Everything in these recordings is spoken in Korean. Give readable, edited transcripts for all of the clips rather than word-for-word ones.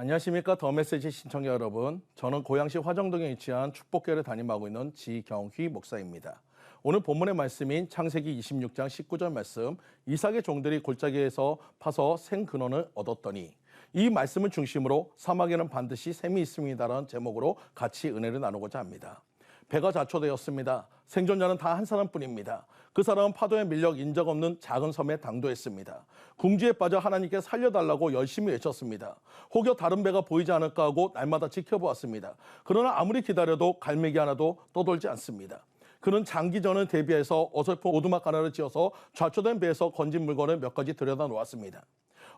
안녕하십니까. 더 메시지 신청자 여러분. 저는 고양시 화정동에 위치한 축복교회를 담임하고 있는 지경휘 목사입니다. 오늘 본문의 말씀인 창세기 26장 19절 말씀, 이삭의 종들이 골짜기에서 파서 생근원을 얻었더니, 이 말씀을 중심으로 사막에는 반드시 샘이 있습니다라는 제목으로 같이 은혜를 나누고자 합니다. 배가 자초되었습니다. 생존자는 다 한 사람뿐입니다. 그 사람은 파도에 밀려 인적 없는 작은 섬에 당도했습니다. 궁지에 빠져 하나님께 살려달라고 열심히 외쳤습니다. 혹여 다른 배가 보이지 않을까 하고 날마다 지켜보았습니다. 그러나 아무리 기다려도 갈매기 하나도 떠돌지 않습니다. 그는 장기전을 대비해서 어설픈 오두막 하나를 지어서 좌초된 배에서 건진 물건을 몇 가지 들여다 놓았습니다.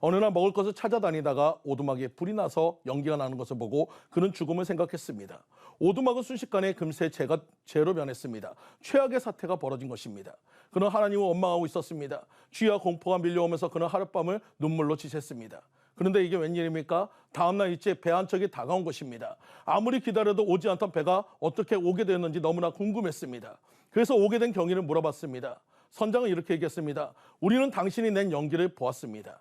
어느 날 먹을 것을 찾아다니다가 오두막에 불이 나서 연기가 나는 것을 보고 그는 죽음을 생각했습니다. 오두막은 순식간에 금세 재로 변했습니다. 최악의 사태가 벌어진 것입니다. 그는 하나님을 원망하고 있었습니다. 쥐와 공포가 밀려오면서 그는 하룻밤을 눈물로 지샜습니다. 그런데 이게 웬일입니까? 다음날 일찍 배 한 척이 다가온 것입니다. 아무리 기다려도 오지 않던 배가 어떻게 오게 되었는지 너무나 궁금했습니다. 그래서 오게 된 경위를 물어봤습니다. 선장은 이렇게 얘기했습니다. 우리는 당신이 낸 연기를 보았습니다.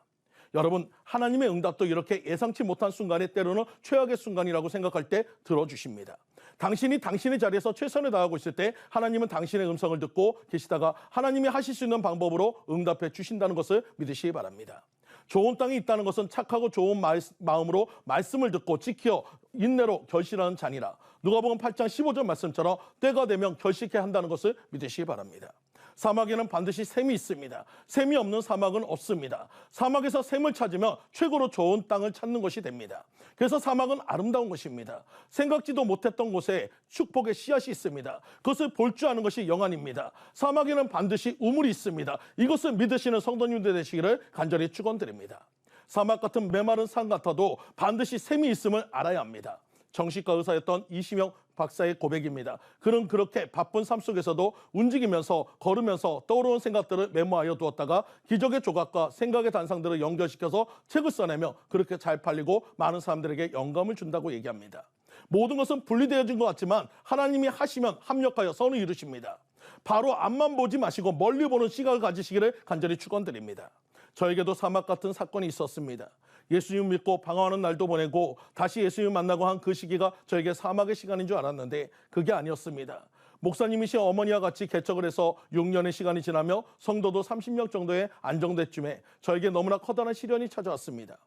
여러분, 하나님의 응답도 이렇게 예상치 못한 순간에 때로는 최악의 순간이라고 생각할 때 들어주십니다. 당신이 당신의 자리에서 최선을 다하고 있을 때 하나님은 당신의 음성을 듣고 계시다가 하나님이 하실 수 있는 방법으로 응답해 주신다는 것을 믿으시기 바랍니다. 좋은 땅이 있다는 것은 착하고 좋은 마음으로 말씀을 듣고 지켜 인내로 결실하는 자니라. 누가복음 8장 15절 말씀처럼 때가 되면 결식해야 한다는 것을 믿으시기 바랍니다. 사막에는 반드시 샘이 있습니다. 샘이 없는 사막은 없습니다. 사막에서 샘을 찾으면 최고로 좋은 땅을 찾는 것이 됩니다. 그래서 사막은 아름다운 것입니다. 생각지도 못했던 곳에 축복의 씨앗이 있습니다. 그것을 볼 줄 아는 것이 영안입니다. 사막에는 반드시 우물이 있습니다. 이것을 믿으시는 성도님들 되시기를 간절히 축원드립니다. 사막 같은 메마른 산 같아도 반드시 샘이 있음을 알아야 합니다. 정신과 의사였던 이시명 박사의 고백입니다. 그는 그렇게 바쁜 삶 속에서도 움직이면서 걸으면서 떠오르는 생각들을 메모하여 두었다가 기적의 조각과 생각의 단상들을 연결시켜서 책을 써내며 그렇게 잘 팔리고 많은 사람들에게 영감을 준다고 얘기합니다. 모든 것은 분리되어진 것 같지만 하나님이 하시면 합력하여 선을 이루십니다. 바로 앞만 보지 마시고 멀리 보는 시각을 가지시기를 간절히 축원드립니다. 저에게도 사막 같은 사건이 있었습니다. 예수님 믿고 방황하는 날도 보내고 다시 예수님 만나고 한 그 시기가 저에게 사막의 시간인 줄 알았는데 그게 아니었습니다. 목사님이신 어머니와 같이 개척을 해서 6년의 시간이 지나며 성도도 30명 정도에 안정될 쯤에 저에게 너무나 커다란 시련이 찾아왔습니다.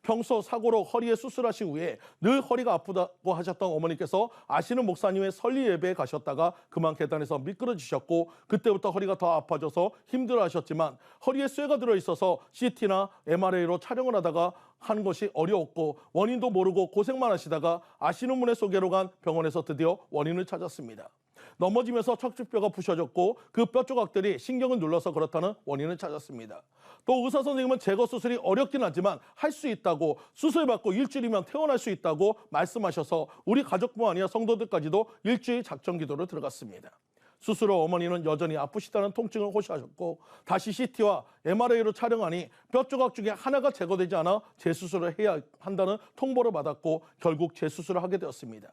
평소 사고로 허리에 수술하신 후에 늘 허리가 아프다고 하셨던 어머니께서 아시는 목사님의 설리 예배에 가셨다가 그만 계단에서 미끄러지셨고 그때부터 허리가 더 아파져서 힘들어하셨지만 허리에 쇠가 들어있어서 CT나 MRI로 촬영을 하다가 하는 것이 어려웠고 원인도 모르고 고생만 하시다가 아시는 분의 소개로 간 병원에서 드디어 원인을 찾았습니다. 넘어지면서 척추뼈가 부셔졌고 그 뼈 조각들이 신경을 눌러서 그렇다는 원인을 찾았습니다. 또 의사 선생님은 제거 수술이 어렵긴 하지만 할 수 있다고 수술받고 일주일이면 퇴원할 수 있다고 말씀하셔서 우리 가족뿐 아니라 성도들까지도 일주일 작전 기도를 들어갔습니다. 수술 후 어머니는 여전히 아프시다는 통증을 호소하셨고 다시 CT와 MRI로 촬영하니 뼈 조각 중에 하나가 제거되지 않아 재수술을 해야 한다는 통보를 받았고 결국 재수술을 하게 되었습니다.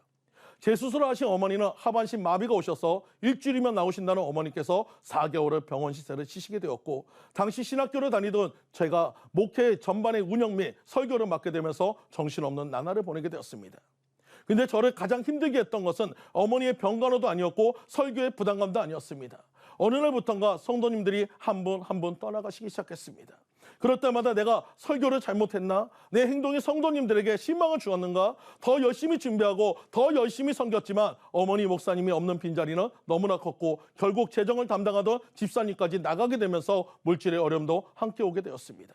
재수술을 하신 어머니는 하반신 마비가 오셔서 일주일이면 나오신다는 어머니께서 4개월을 병원 시세를 치시게 되었고 당시 신학교를 다니던 제가 목회 전반의 운영 및 설교를 맡게 되면서 정신없는 나날을 보내게 되었습니다. 근데 저를 가장 힘들게 했던 것은 어머니의 병간호도 아니었고 설교의 부담감도 아니었습니다. 어느 날부터인가 성도님들이 한 분 한 분 떠나가시기 시작했습니다. 그럴 때마다 내가 설교를 잘못했나? 내 행동이 성도님들에게 실망을 주었는가? 더 열심히 준비하고 더 열심히 섬겼지만 어머니 목사님이 없는 빈자리는 너무나 컸고 결국 재정을 담당하던 집사님까지 나가게 되면서 물질의 어려움도 함께 오게 되었습니다.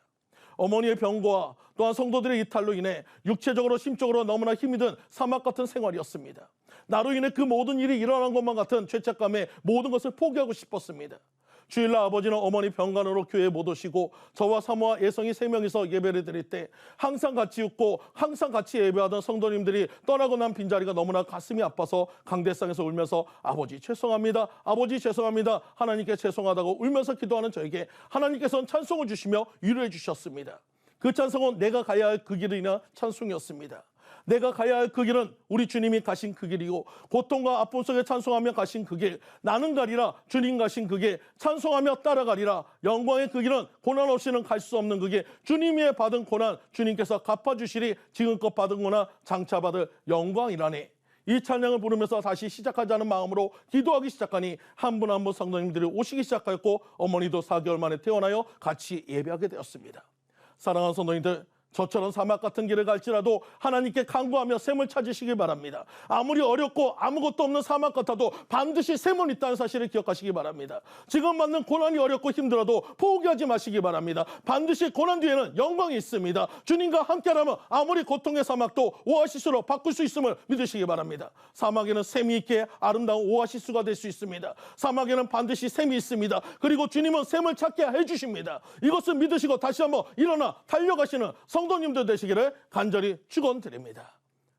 어머니의 병고와 또한 성도들의 이탈로 인해 육체적으로 심적으로 너무나 힘이 든 사막 같은 생활이었습니다. 나로 인해 그 모든 일이 일어난 것만 같은 죄책감에 모든 것을 포기하고 싶었습니다. 주일날 아버지는 어머니 병간호로 교회에 못 오시고 저와 사모와 예성이 3명이서 예배를 드릴 때 항상 같이 웃고 항상 같이 예배하던 성도님들이 떠나고 난 빈자리가 너무나 가슴이 아파서 강대상에서 울면서 아버지 죄송합니다. 아버지 죄송합니다. 하나님께 죄송하다고 울면서 기도하는 저에게 하나님께서는 찬송을 주시며 위로해 주셨습니다. 그 찬송은 내가 가야 할 그 길이나 찬송이었습니다. 내가 가야 할 그 길은 우리 주님이 가신 그 길이고 고통과 아픔 속에 찬송하며 가신 그 길, 나는 가리라 주님 가신 그 길, 찬송하며 따라가리라. 영광의 그 길은 고난 없이는 갈 수 없는 그 길, 주님이 받은 고난 주님께서 갚아주시리. 지금껏 받은 고난 장차 받을 영광이라니. 이 찬양을 부르면서 다시 시작하자는 마음으로 기도하기 시작하니 한 분 한 분 성도님들이 오시기 시작하였고 어머니도 4개월 만에 태어나요 같이 예배하게 되었습니다. 사랑하는 성도님들, 저처럼 사막 같은 길을 갈지라도 하나님께 간구하며 샘을 찾으시기 바랍니다. 아무리 어렵고 아무것도 없는 사막 같아도 반드시 샘은 있다는 사실을 기억하시기 바랍니다. 지금 받는 고난이 어렵고 힘들어도 포기하지 마시기 바랍니다. 반드시 고난 뒤에는 영광이 있습니다. 주님과 함께라면 아무리 고통의 사막도 오아시스로 바꿀 수 있음을 믿으시기 바랍니다. 사막에는 샘이 있게 아름다운 오아시스가 될 수 있습니다. 사막에는 반드시 샘이 있습니다. 그리고 주님은 샘을 찾게 해주십니다. 이것을 믿으시고 다시 한번 일어나 달려가시는 성도님들 되시기를 간절히 축원드립니다.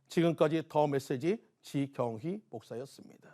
지금까지 더 메시지 지경휘 목사였습니다.